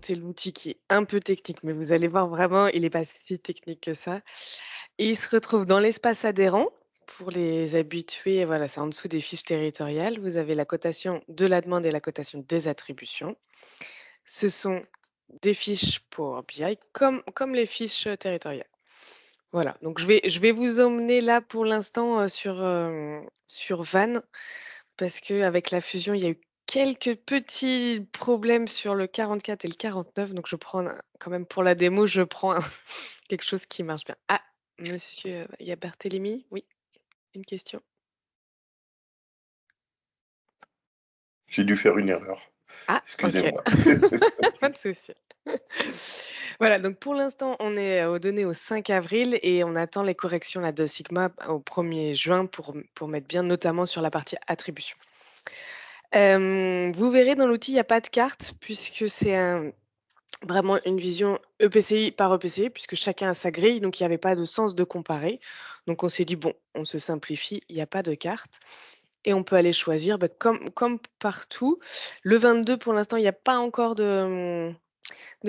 présenter l'outil qui est un peu technique, mais vous allez voir vraiment, il n'est pas si technique que ça. Et il se retrouve dans l'espace adhérent. Pour les habitués, voilà, c'est en dessous des fiches territoriales. Vous avez la cotation de la demande et la cotation des attributions. Ce sont des fiches Power BI comme les fiches territoriales. Voilà, donc je vais vous emmener là pour l'instant sur Van parce qu'avec la fusion, il y a eu quelques petits problèmes sur le 44 et le 49, donc je prends quand même pour la démo, je prends quelque chose qui marche bien. Ah, monsieur, il y a Barthélémy? Oui, une question? J'ai dû faire une erreur. Ah, OK, Excusez-moi. pas de souci. Voilà, donc pour l'instant, on est aux données au 5 avril et on attend les corrections là de Sigma au 1er juin pour mettre bien, notamment sur la partie attribution. Vous verrez dans l'outil, il y a pas de carte puisque c'est vraiment une vision EPCI par EPCI puisque chacun a sa grille, donc il y avait pas de sens de comparer. Donc on s'est dit: «Bon, on se simplifie, il y a pas de carte» et on peut aller choisir, bah, comme partout. Le 22 pour l'instant, il y a pas encore de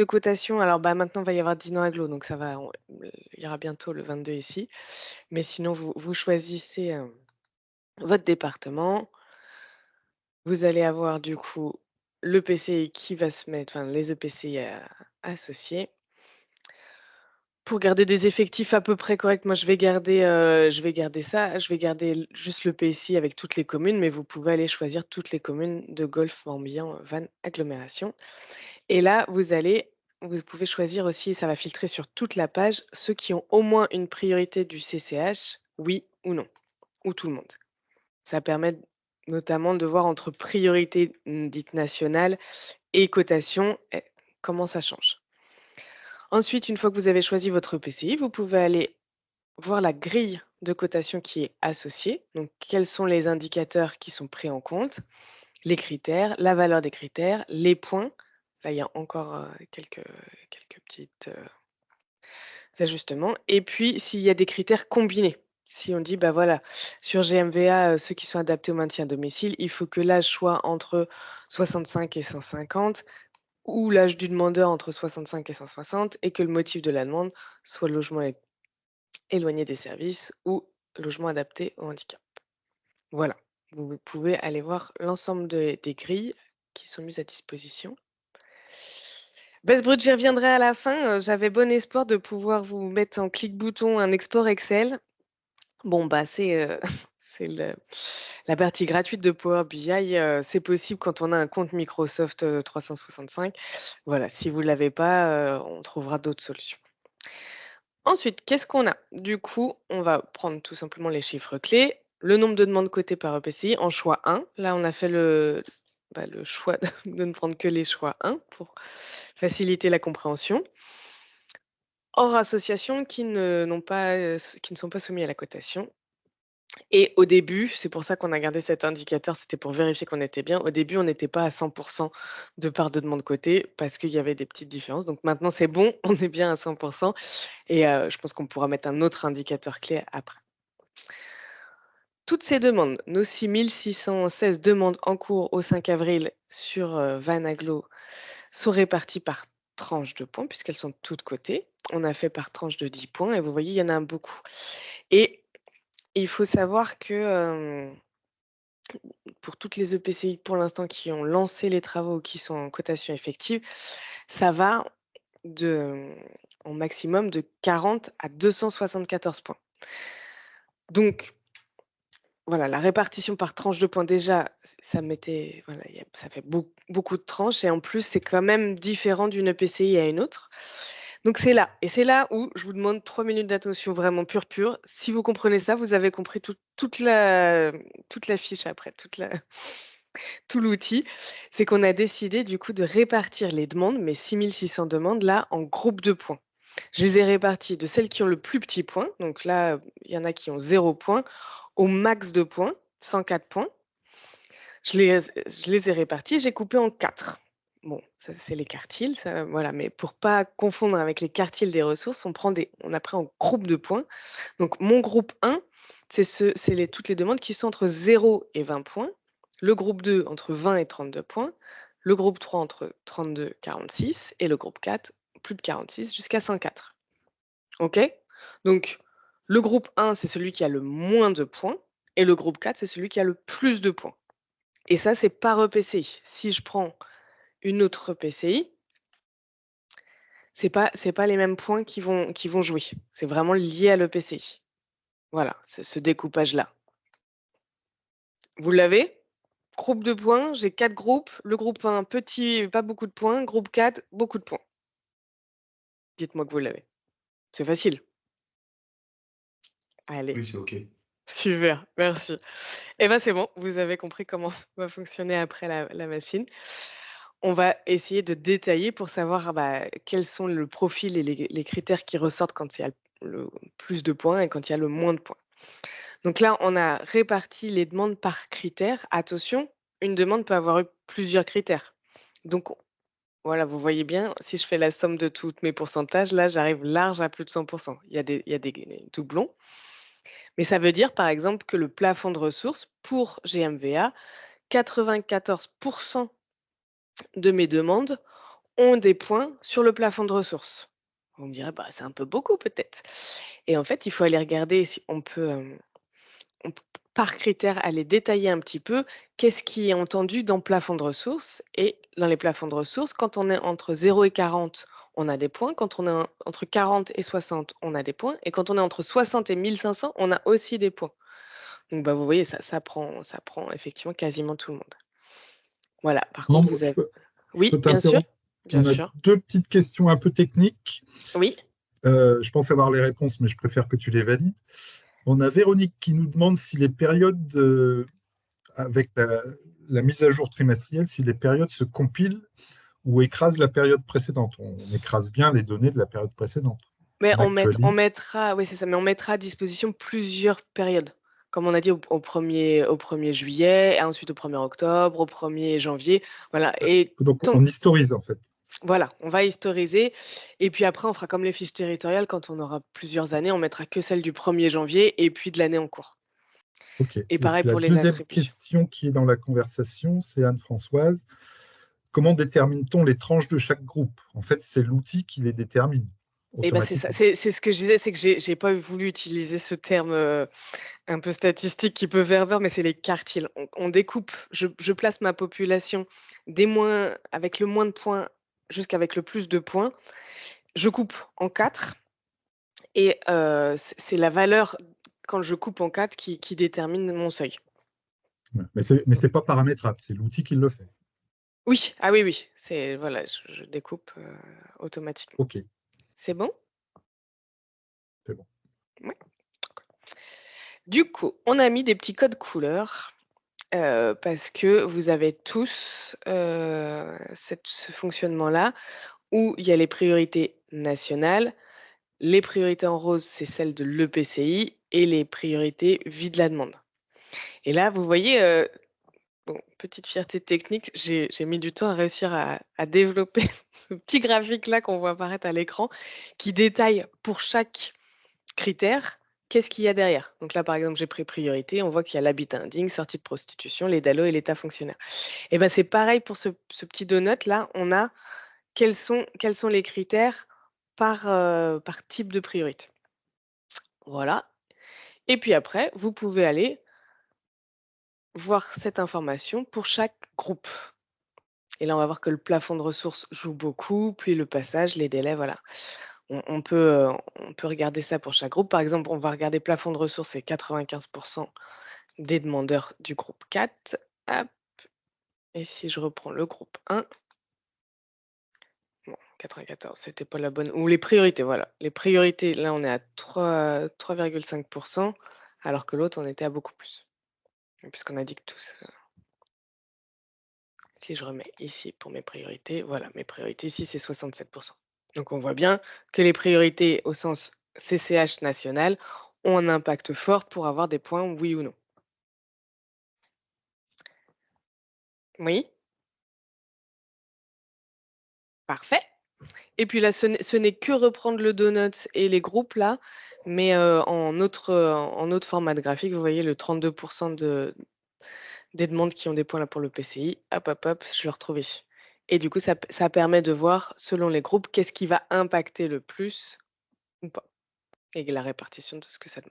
cotation. Alors, bah, maintenant, il va y avoir Dinan Aglo, donc ça va, il y aura bientôt le 22 ici. Mais sinon, vous choisissez, votre département. Vous allez avoir du coup l'EPCI qui va se mettre enfin les EPCI associés. Pour garder des effectifs à peu près corrects, moi je vais garder ça, je vais garder juste le PSI avec toutes les communes, mais vous pouvez aller choisir toutes les communes de Golfe, Morbihan, Vannes, agglomération. Et là, vous pouvez choisir aussi, ça va filtrer sur toute la page, ceux qui ont au moins une priorité du CCH, oui ou non, ou tout le monde. Ça permet notamment de voir entre priorité dite nationale et cotation, comment ça change. Ensuite, une fois que vous avez choisi votre PCI, vous pouvez aller voir la grille de cotation qui est associée. Donc, quels sont les indicateurs qui sont pris en compte, les critères, la valeur des critères, les points. Là, il y a encore quelques petites ajustements. Et puis, s'il y a des critères combinés. Si on dit, bah voilà, sur GMVA, ceux qui sont adaptés au maintien à domicile, il faut que l'âge soit entre 65 et 150 ou l'âge du demandeur entre 65 et 160 et que le motif de la demande soit logement éloigné des services ou logement adapté au handicap. Voilà, vous pouvez aller voir l'ensemble des grilles qui sont mises à disposition. Best Brut, j'y reviendrai à la fin. J'avais bon espoir de pouvoir vous mettre en clic-bouton un export Excel. Bon, bah, c'est la partie gratuite de Power BI, c'est possible quand on a un compte Microsoft 365. Voilà, si vous ne l'avez pas, on trouvera d'autres solutions. Ensuite, qu'est-ce qu'on a? Du coup, on va prendre tout simplement les chiffres clés, le nombre de demandes cotées par EPCI en choix 1. Là, on a fait le choix de ne prendre que les choix 1 pour faciliter la compréhension. Hors associations qui ne sont pas soumis à la cotation. Et au début, c'est pour ça qu'on a gardé cet indicateur, c'était pour vérifier qu'on était bien. Au début, on n'était pas à 100 de part de demande cotée parce qu'il y avait des petites différences. Donc maintenant, c'est bon, on est bien à 100 et je pense qu'on pourra mettre un autre indicateur clé après. Toutes ces demandes, nos 6 616 demandes en cours au 5 avril sur, Van Aglo sont réparties par tranche de points puisqu'elles sont toutes cotées. On a fait par tranche de 10 points et vous voyez, il y en a beaucoup et il faut savoir que, pour toutes les EPCI pour l'instant qui ont lancé les travaux, qui sont en cotation effective, ça va de, en maximum de 40 à 274 points. Donc voilà, la répartition par tranche de points déjà, ça mettait voilà, ça fait beaucoup de tranches et en plus, c'est quand même différent d'une EPCI à une autre. Donc c'est là et c'est là où je vous demande 3 minutes d'attention vraiment pure. Si vous comprenez ça, vous avez compris toute la fiche après, tout l'outil. C'est qu'on a décidé du coup de répartir les demandes, mes 6 600 demandes là, en groupes de points. Je les ai réparties de celles qui ont le plus petit point, donc là, il y en a qui ont 0 point, au max de points, 104 points. Je les ai réparties, j'ai coupé en 4. Bon, ça c'est les quartiles, ça voilà, mais pour pas confondre avec les quartiles des ressources, on a pris en groupe de points. Donc mon groupe 1, toutes les demandes qui sont entre 0 et 20 points. Le groupe 2 entre 20 et 32 points. le groupe 3 entre 32 et 46 et le groupe 4 plus de 46 jusqu'à 104. OK? Donc le groupe 1, c'est celui qui a le moins de points et le groupe 4, c'est celui qui a le plus de points. Et ça, c'est par EPCI. Si je prends une autre EPCI, c'est pas les mêmes points qui vont jouer. C'est vraiment lié à l'EPCI. Voilà, ce découpage-là. Vous l'avez? Groupe de points, j'ai 4 groupes. Le groupe 1, petit, pas beaucoup de points. Groupe 4, beaucoup de points. Dites-moi que vous l'avez. C'est facile. Allez, Oui, c'est OK. super, merci. Eh ben, c'est bon, vous avez compris comment va fonctionner après la machine. On va essayer de détailler pour savoir, quels sont le profil et les critères qui ressortent quand il y a le plus de points et quand il y a le moins de points. Donc là, on a réparti les demandes par critères. Attention, une demande peut avoir eu plusieurs critères. Donc voilà, vous voyez bien, si je fais la somme de tous mes pourcentages, là, j'arrive large à plus de 100. Il y a des doublons. Mais ça veut dire, par exemple, que le plafond de ressources pour GMVA, 94 de mes demandes ont des points sur le plafond de ressources. Vous me direz: «Bah, c'est un peu beaucoup peut-être?» Et en fait, il faut aller regarder si on p par critère, aller détailler un petit peu qu'est-ce qui est entendu dans plafond de ressources et dans les plafonds de ressources, quand on est entre 0 et 40, on a des points, quand on est entre 40 et 60, on a des points et quand on est entre 60 et 1 500, on a aussi des points. Donc vous voyez, ça prend effectivement quasiment tout le monde. Voilà, par contre, Ambre, vous avez je peux oui, bien sûr, t'interrompre? bien On a sûr. deux petites questions un peu techniques. Oui, Je pense avoir les réponses, mais je préfère que tu les valides. On a Véronique qui nous demande si les périodes, avec la mise à jour trimestrielle, si les périodes se compilent ou écrasent la période précédente. On écrase bien les données de la période précédente. mais On on actualise. mettra oui, c'est ça, mais on mettra à disposition plusieurs périodes. Comme on a dit au 1er juillet, et ensuite au 1er octobre, au 1er janvier, voilà et Donc, tant on historise en fait. voilà, on va historiser et puis après on fera comme les fiches territoriales quand on aura plusieurs années, on mettra que celle du 1er janvier et puis de l'année en cours OK. et Et pareil puis la pour les deuxième attributions. question qui est dans la conversation, c'est Anne-Françoise. Comment détermine-t-on les tranches de chaque groupe? En fait, c'est l'outil qui les détermine Et ben c'est ça, automatiquement. c'est ce que je disais, c'est que j'ai pas voulu utiliser ce terme, un peu statistique qui peut faire peur, mais c'est les quartiles. On découpe, je place ma population des moins avec le moins de points jusqu'avec le plus de points. Je coupe en 4 et c'est la valeur quand je coupe en 4 qui détermine mon seuil. Ouais. Mais c'est pas paramétrable, c'est l'outil qui le fait. Oui, ah oui, oui, c'est voilà, je découpe, automatiquement. OK, C'est bon? c'est bon. Ouais. Du coup, on a mis des petits codes couleurs, parce que vous avez tous, ce fonctionnement-là où il y a les priorités nationales. Les priorités en rose, c'est celles de l'EPCI et les priorités vie de la demande. Et là, vous voyez, bon, petite fierté technique, j'ai mis du temps à réussir à développer ce petit graphique-là qu'on voit apparaître à l'écran, qui détaille pour chaque critère, qu'est-ce qu'il y a derrière. Donc là, par exemple, j'ai pris priorité, on voit qu'il y a l'habitat indigne, sortie de prostitution, les DALO et l'état fonctionnaire. Et ben, c'est pareil pour ce petit donut-là, on a quels sont les critères par type de priorité. Voilà. Et puis après, vous pouvez aller voir cette information pour chaque groupe. Et là, on va voir que le plafond de ressources joue beaucoup, puis le passage, les délais, voilà. On peut regarder ça pour chaque groupe. Par exemple, on va regarder plafond de ressources, c'est 95 des demandeurs du groupe 4. Hop, et si je reprends le groupe 1, bon, 94, c'était pas la bonne. Ou les priorités, voilà. Les priorités, là, on est à 3,5 alors que l'autre, on était à beaucoup plus. Puisqu'on a dit que tous. Si je remets ici pour mes priorités, voilà, mes priorités ici, c'est 67. Donc on voit bien que les priorités au sens CCH national ont un impact fort pour avoir des points, oui ou non. Oui, parfait. Et puis là, ce n'est que reprendre le donut et les groupes là, mais en autre format de graphique. Vous voyez le 32 des demandes qui ont des points là pour le PCI. Hop, hop, hop, je le retrouve ici. Et du coup, ça permet de voir, selon les groupes, qu'est-ce qui va impacter le plus ou pas et la répartition de ce que ça donne.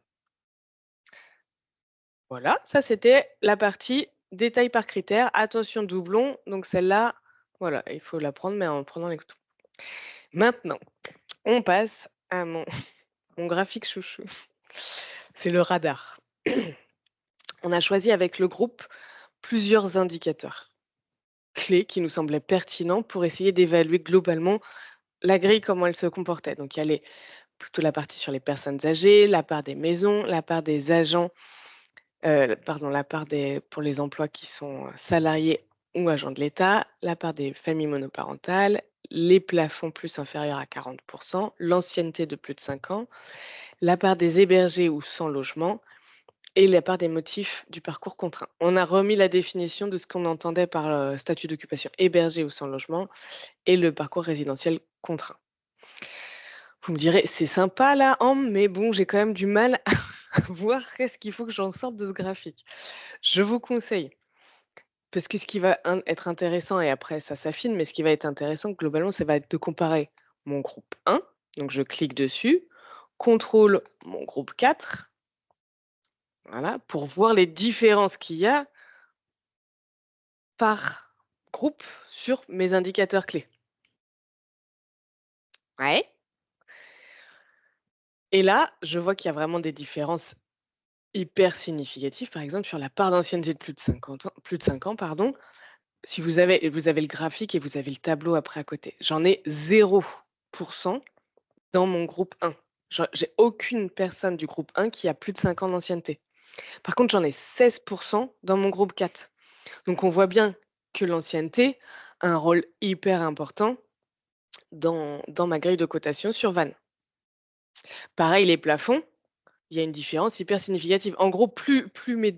Voilà, ça c'était la partie détail par critère. Attention doublon, donc celle-là, voilà, il faut la prendre, mais en prenant les couteaux. Maintenant, on passe à mon graphique chouchou. C'est le radar. On a choisi avec le groupe plusieurs indicateurs clés qui nous semblaient pertinents pour essayer d'évaluer globalement la grille, comment elle se comportait. Donc il y a plutôt la partie sur les personnes âgées, la part des maisons, la part des agents, pardon, la part pour les emplois qui sont salariés ou agents de l'État, la part des familles monoparentales, les plafonds plus inférieurs à 40%, l'ancienneté de plus de 5 ans, la part des hébergés ou sans logement et la part des motifs du parcours contraint. On a remis la définition de ce qu'on entendait par statut d'occupation hébergé ou sans logement et le parcours résidentiel contraint. Vous me direz, c'est sympa là, Ambre, mais bon, j'ai quand même du mal à voir qu'est-ce qu'il faut que j'en sorte de ce graphique. Je vous conseille, parce que ce qui va être intéressant, et après ça s'affine, mais ce qui va être intéressant globalement, ça va être de comparer mon groupe 1, donc je clique dessus, contrôle mon groupe 4, voilà, pour voir les différences qu'il y a par groupe sur mes indicateurs clés. Ouais. Et là, je vois qu'il y a vraiment des différences hyper significatives. Par exemple, sur la part d'ancienneté de plus de 5 ans, pardon, si vous avez le graphique et vous avez le tableau après à côté. J'en ai 0% dans mon groupe 1. J'ai aucune personne du groupe 1 qui a plus de 5 ans d'ancienneté. Par contre, j'en ai 16% dans mon groupe 4. Donc on voit bien que l'ancienneté a un rôle hyper important dans ma grille de cotation sur Van. Pareil, les plafonds, il y a une différence hyper significative. En gros, plus mes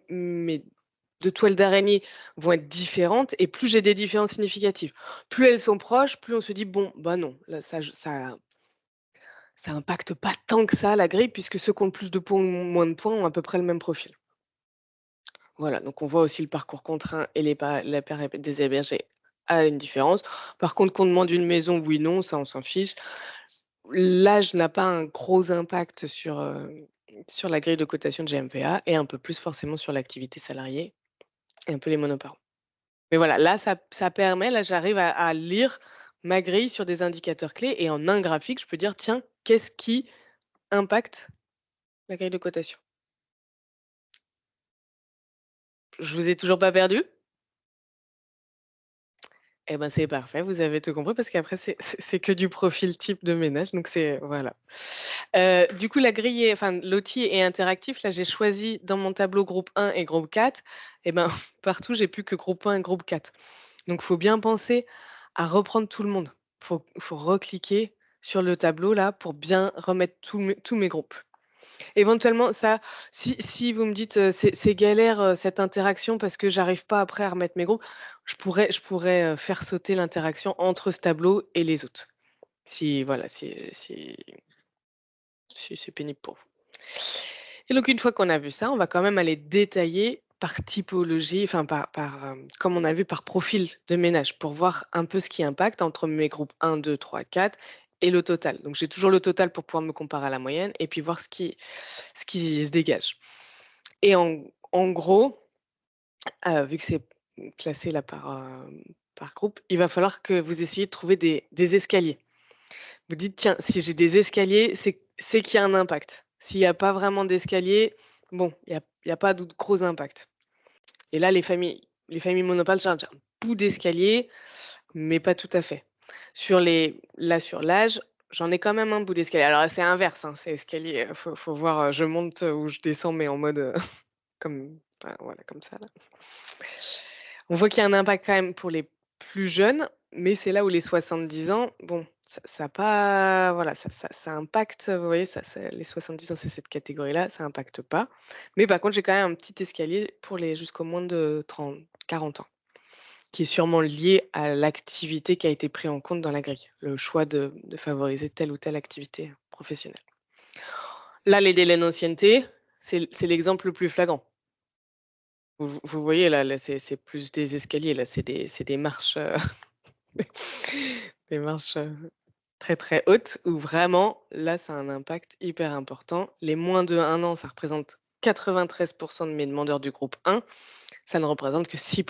mes 2 toiles d'araignée vont être différentes et plus j'ai des différences significatives. Plus elles sont proches, plus on se dit: «Bon, bah, non, là ça impacte pas tant que ça la grille puisque ceux qui ont le plus de points ou moins de points ont à peu près le même profil». Voilà, donc on voit aussi le parcours contraint et la part des hébergés a une différence. Par contre, qu'on demande une maison, oui, non, ça on s'en fiche. L'âge n'a pas un gros impact sur la grille de cotation de GMPA et un peu plus forcément sur l'activité salariée et un peu les monoparents. Mais voilà, là, ça permet, là, j'arrive à lire ma grille sur des indicateurs clés et en un graphique, je peux dire: «Tiens, qu'est-ce qui impacte la grille de cotation?» Je vous ai toujours pas perdu? Eh ben, c'est parfait, vous avez tout compris parce qu'après c'est que du profil type de ménage, donc c'est voilà. Du coup, la grille est enfin, l'outil est interactif. Là, j'ai choisi dans mon tableau groupe 1 et groupe 4 et ben, partout, j'ai plus que groupe 1 et groupe 4. Donc faut bien penser à reprendre tout le monde. Faut recliquer sur le tableau là pour bien remettre tous mes groupes. Éventuellement ça, si vous me dites, «C'est galère, cette interaction parce que j'arrive pas après à remettre mes groupes», je pourrais, faire sauter l'interaction entre ce tableau et les autres. Si voilà, si c'est pénible pour vous. Et donc une fois qu'on a vu ça, on va quand même aller détailler par typologie, enfin comme on a vu par profil de ménage pour voir un peu ce qui impacte entre mes groupes 1, 2, 3, 4 et le total. Donc j'ai toujours le total pour pouvoir me comparer à la moyenne et puis voir ce qui se dégage. Et en gros, vu que c'est classé là par groupe, il va falloir que vous essayiez de trouver des escaliers. Vous dites: «Tiens, si j'ai des escaliers, c'est qu'il y a un impact. S'il y a pas vraiment d'escalier, bon, il y a pas de gros impact». Et là, les familles monoparentales, j'ai un bout d'escalier, mais pas tout à fait. Sur l'âge, j'en ai quand même un bout d'escalier. Alors c'est inverse, hein, c'est escalier, faut voir, je monte, ou je descends, mais en mode, comme enfin, voilà, comme ça là. On voit qu'il y a un impact quand même pour les plus jeunes, mais c'est là où les 70 ans, bon, ça a pas voilà, ça impacte, vous voyez, les 70 ans, c'est cette catégorie-là, ça impacte pas. Mais par contre, j'ai quand même un petit escalier pour les jusqu'au moins de 40 ans, qui est sûrement lié à l'activité qui a été pris en compte dans la grille, le choix de favoriser telle ou telle activité professionnelle. Là, les délais d'ancienneté, c'est l'exemple le plus flagrant. Vous voyez là, c'est plus des escaliers, là, c'est des marches, des marches, très, très hautes où vraiment, là, ça a un impact hyper important. Les moins de 1 an, ça représente 93 de mes demandeurs du groupe 1, ça ne représente que 6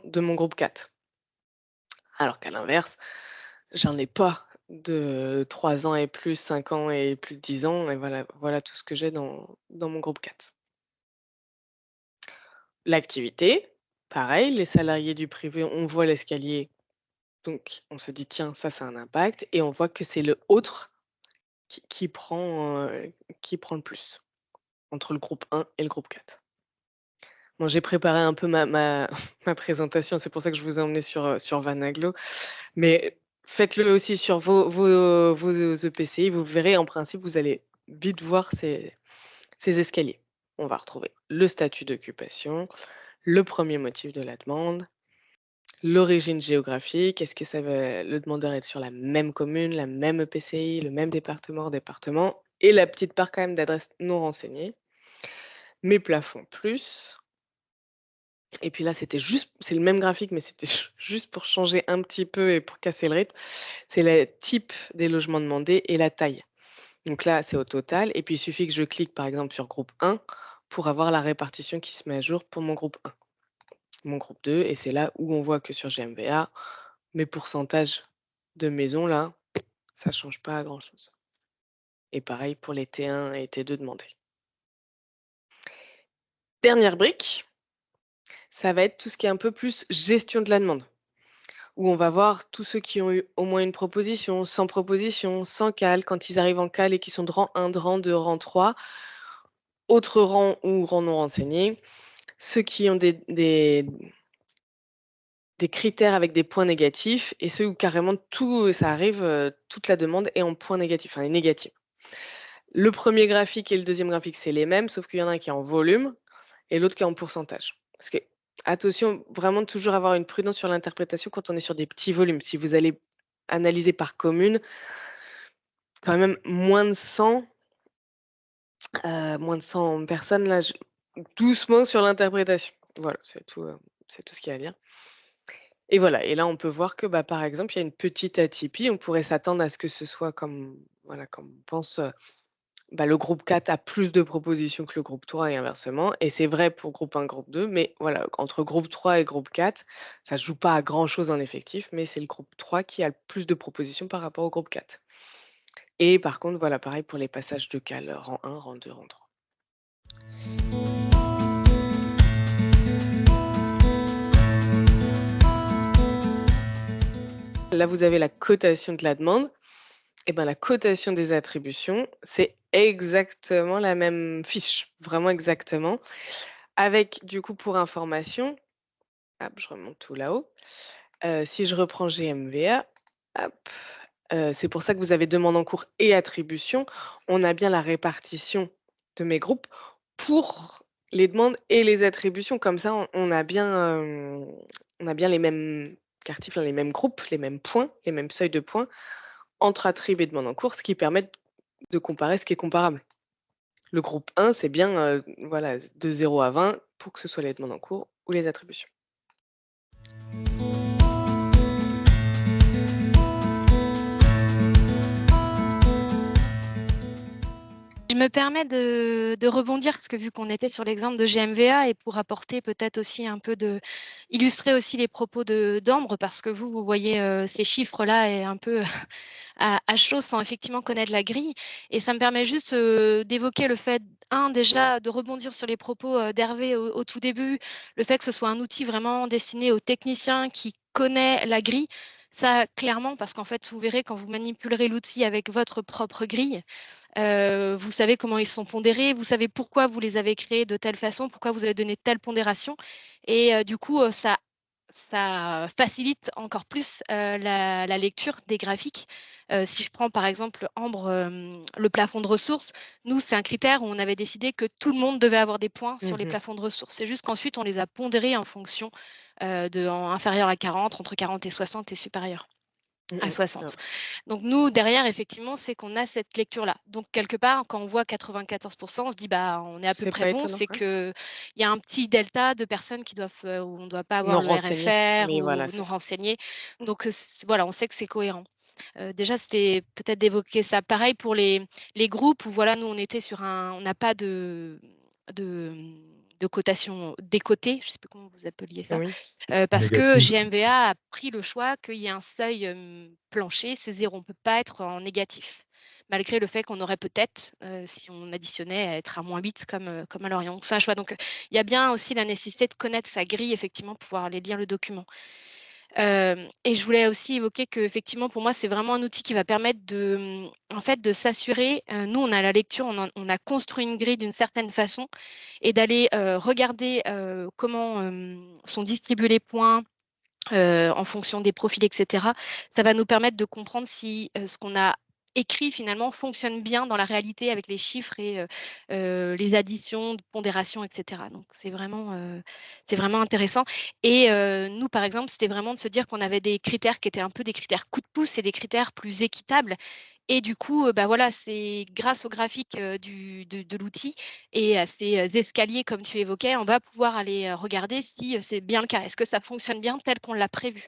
de mon groupe 4. Alors qu'à l'inverse, j'en ai pas de 3 ans et plus, 5 ans et plus de 10 ans et voilà tout ce que j'ai dans mon groupe 4. L'activité, pareil, les salariés du privé, on voit l'escalier, donc on se dit: «Tiens, ça a un impact» et on voit que c'est le autre qui prend le plus, entre le groupe 1 et le groupe 4. Bon, j'ai préparé un peu ma ma présentation, c'est pour ça que je vous ai emmené sur Vanaglo, mais faites-le aussi sur vos EPCI, vous verrez en principe, vous allez vite voir ces escaliers. On va retrouver le statut d'occupation, le premier motif de la demande, l'origine géographique, est-ce que ça va le demandeur est sur la même commune, la même EPCI, le même département et la petite part quand même d'adresse non renseignée. Mes plafonds plus et puis là, c'est le même graphique, mais c'était juste pour changer un petit peu et pour casser le rythme. C'est le type des logements demandés et la taille. Donc là, c'est au total et puis il suffit que je clique par exemple sur groupe 1 pour avoir la répartition qui se met à jour pour mon groupe 1. Mon groupe 2 et c'est là où on voit que sur GMVA, mes pourcentages de maisons là, ça change pas grand-chose et pareil pour les T1 et T2 demandés. Dernière brique, ça va être tout ce qui est un peu plus gestion de la demande, où on va voir tous ceux qui ont eu au moins une proposition, sans proposition, sans CAL, quand ils arrivent en CAL et qui sont de rang 1, de rang 2, rang 3, autre rang ou rang non renseigné, ceux qui ont des critères avec des points négatifs et ceux où carrément tout ça arrive, toute la demande est en points négatifs, enfin est négative. Le premier graphique et le deuxième graphique, c'est les mêmes, sauf qu'il y en a un qui est en volume et l'autre qui est en pourcentage. Parce que attention, vraiment toujours avoir une prudence sur l'interprétation quand on est sur des petits volumes. Si vous allez analyser par commune, quand même moins de 100 personnes là, doucement sur l'interprétation. Voilà, c'est tout ce qu'il y a à dire. Et voilà, et là, on peut voir que, bah, par exemple, il y a une petite atypie. On pourrait s'attendre à ce que ce soit comme, voilà, comme on pense, bah, le groupe 4 a plus de propositions que le groupe 3 et inversement. Et c'est vrai pour groupe 1, groupe 2, mais voilà, entre groupe 3 et groupe 4, ça ne se joue pas à grand-chose en effectif, mais c'est le groupe 3 qui a le plus de propositions par rapport au groupe 4. Et par contre, voilà, pareil pour les passages de cale, rang 1, rang 2, rang 3. Là, vous avez la cotation de la demande. Et ben, la cotation des attributions, c'est exactement la même fiche, vraiment exactement. Avec du coup pour information, hop, je remonte tout là-haut. Si je reprends GMVA, hop, c'est pour ça que vous avez demande en cours et attribution. On a bien la répartition de mes groupes pour les demandes et les attributions. Comme ça, on a bien les mêmes quartiers, enfin les mêmes groupes, les mêmes points, les mêmes seuils de points entre attrib et demande en cours, ce qui permet de comparer ce qui est comparable. Le groupe 1, c'est bien, voilà, de 0 à 20 pour que ce soit les demandes en cours ou les attributions. Je me permets de rebondir parce que vu qu'on était sur l'exemple de GMVA et pour apporter peut-être aussi un peu illustrer aussi les propos d'Ambre parce que vous voyez ces chiffres-là et un peu à chaud sans effectivement connaître la grille. Et ça me permet juste d'évoquer le fait, déjà de rebondir sur les propos d'Hervé au tout début, le fait que ce soit un outil vraiment destiné aux techniciens qui connaît la grille. Ça, clairement, parce qu'en fait, vous verrez quand vous manipulerez l'outil avec votre propre grille, vous savez comment ils sont pondérés, vous savez pourquoi vous les avez créés de telle façon, pourquoi vous avez donné telle pondération. Et du coup, ça facilite encore plus la lecture des graphiques. Si je prends par exemple Ambre, le plafond de ressources, nous, c'est un critère où on avait décidé que tout le monde devait avoir des points sur les plafonds de ressources. C'est juste qu'ensuite, on les a pondérés en fonction inférieur à 40, entre 40 et 60 et supérieur. à 60. Donc nous, derrière, effectivement, c'est qu'on a cette lecture-là. Donc quelque part, quand on voit 94%, on se dit bah on est à peu C'est près pas bon, étonnant, c'est ouais. que il y a un petit delta de personnes qui doivent où on ne doit pas avoir Non le renseigné. RFR Oui, voilà, ou c'est non ça. renseigné. Donc voilà, on sait que c'est cohérent. Déjà, c'était peut-être d'évoquer ça. Pareil pour les groupes où voilà, nous on était sur on n'a pas de de cotation décotée, je ne sais plus comment vous appeliez ça. Oui. Parce que Négative. GMVA a pris le choix qu'il y ait un seuil plancher, c'est 0. On ne peut pas être en négatif, malgré le fait qu'on aurait peut-être, si on additionnait, à être à -8 comme à Lorient. Donc c'est un choix. Donc il y a bien aussi la nécessité de connaître sa grille, effectivement, pour pouvoir aller lire le document. Et je voulais aussi évoquer qu'effectivement, pour moi, c'est vraiment un outil qui va permettre en fait, de s'assurer, nous, on a la lecture, on a construit une grille d'une certaine façon et d'aller regarder comment sont distribués les points en fonction des profils, etc. Ça va nous permettre de comprendre si ce qu'on a écrit finalement fonctionne bien dans la réalité avec les chiffres et les additions, pondérations, etc. Donc c'est vraiment intéressant. Et nous, par exemple, c'était vraiment de se dire qu'on avait des critères qui étaient un peu des critères coup de pouce et des critères plus équitables. Et du coup, bah voilà, c'est grâce au graphique de l'outil et à ces escaliers, comme tu évoquais, on va pouvoir aller regarder si c'est bien le cas. Est-ce que ça fonctionne bien tel qu'on l'a prévu?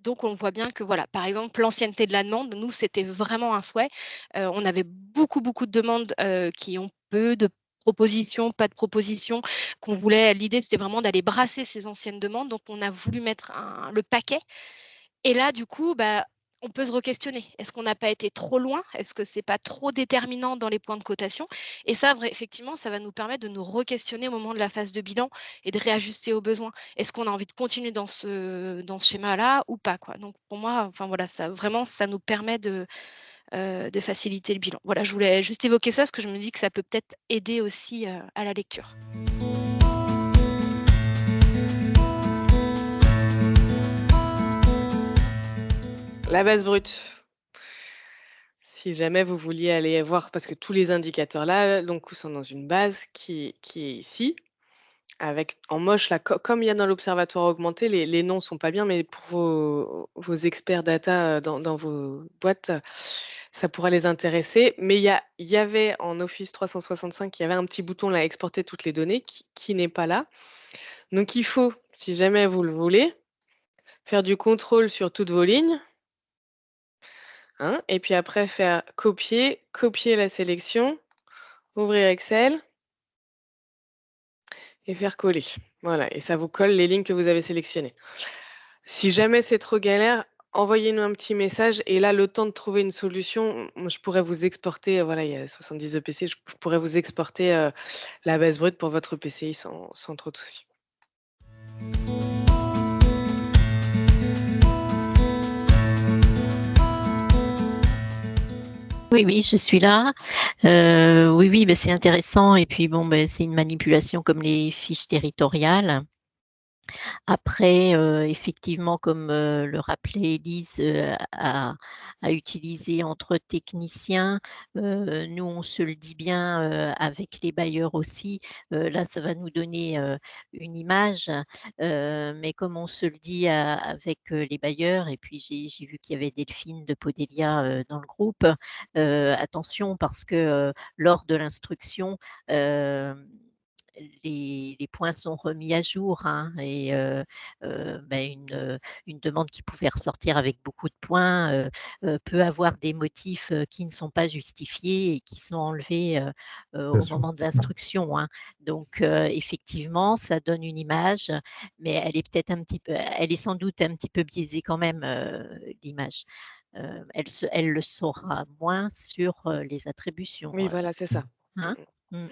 Donc, on voit bien que, voilà, par exemple, l'ancienneté de la demande, nous, c'était vraiment un souhait. On avait beaucoup, beaucoup de demandes qui ont peu de propositions, pas de propositions qu'on voulait. L'idée, c'était vraiment d'aller brasser ces anciennes demandes. Donc, on a voulu mettre le paquet. Et là, du coup, bah, on peut se re-questionner. Est-ce qu'on n'a pas été trop loin? Est-ce que c'est pas trop déterminant dans les points de cotation? Et ça, effectivement, ça va nous permettre de nous re-questionner au moment de la phase de bilan et de réajuster aux besoins. Est-ce qu'on a envie de continuer dans ce schéma-là ou pas, quoi? Donc pour moi, enfin voilà, ça vraiment, ça nous permet de faciliter le bilan. Voilà, je voulais juste évoquer ça parce que je me dis que ça peut peut-être aider aussi à la lecture. La base brute. Si jamais vous vouliez aller voir parce que tous les indicateurs là, donc sont dans une base qui est ici, avec en moche là, comme il y a dans l'observatoire augmenté, les noms sont pas bien, mais pour vos experts data, dans vos boîtes, ça pourra les intéresser. Mais il y avait en Office 365, il y avait un petit bouton là, exporter toutes les données qui n'est pas là. Donc il faut, si jamais vous le voulez, faire du contrôle sur toutes vos lignes. Hein, et puis après faire copier la sélection, ouvrir Excel et faire coller. Voilà, et ça vous colle les lignes que vous avez sélectionnées. Si jamais c'est trop galère, envoyez-nous un petit message et là, le temps de trouver une solution, moi, je pourrais vous exporter, voilà, il y a 70 EPC, je pourrais vous exporter la base brute pour votre PCI sans trop de soucis. Oui, oui, je suis là. Oui, bah, c'est intéressant et puis bon, bah, c'est une manipulation comme les fiches territoriales. Après, effectivement, comme, le rappelait Élise, à utiliser entre techniciens, nous, on se le dit bien, avec les bailleurs aussi, là, ça va nous donner, une image, mais comme on se le dit avec, les bailleurs et puis j'ai vu qu'il y avait Delphine de Podelia, dans le groupe, attention parce que, lors de l'instruction, les points sont remis à jour, hein, et bah, une demande qui pouvait ressortir avec beaucoup de points, peut avoir des motifs, qui ne sont pas justifiés et qui sont enlevés, Bien au sûr. moment de l'instruction, hein. Donc effectivement, ça donne une image, mais elle est sans doute un petit peu biaisée quand même, l'image. Elle le saura moins sur, les attributions, Oui, voilà, c'est ça. hein? Mmh.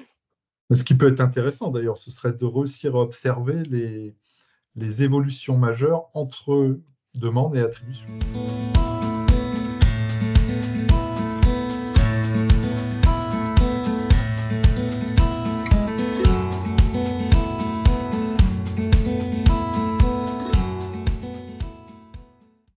Ce qui peut être intéressant d'ailleurs, ce serait de réussir à observer les évolutions majeures entre demande et attribution.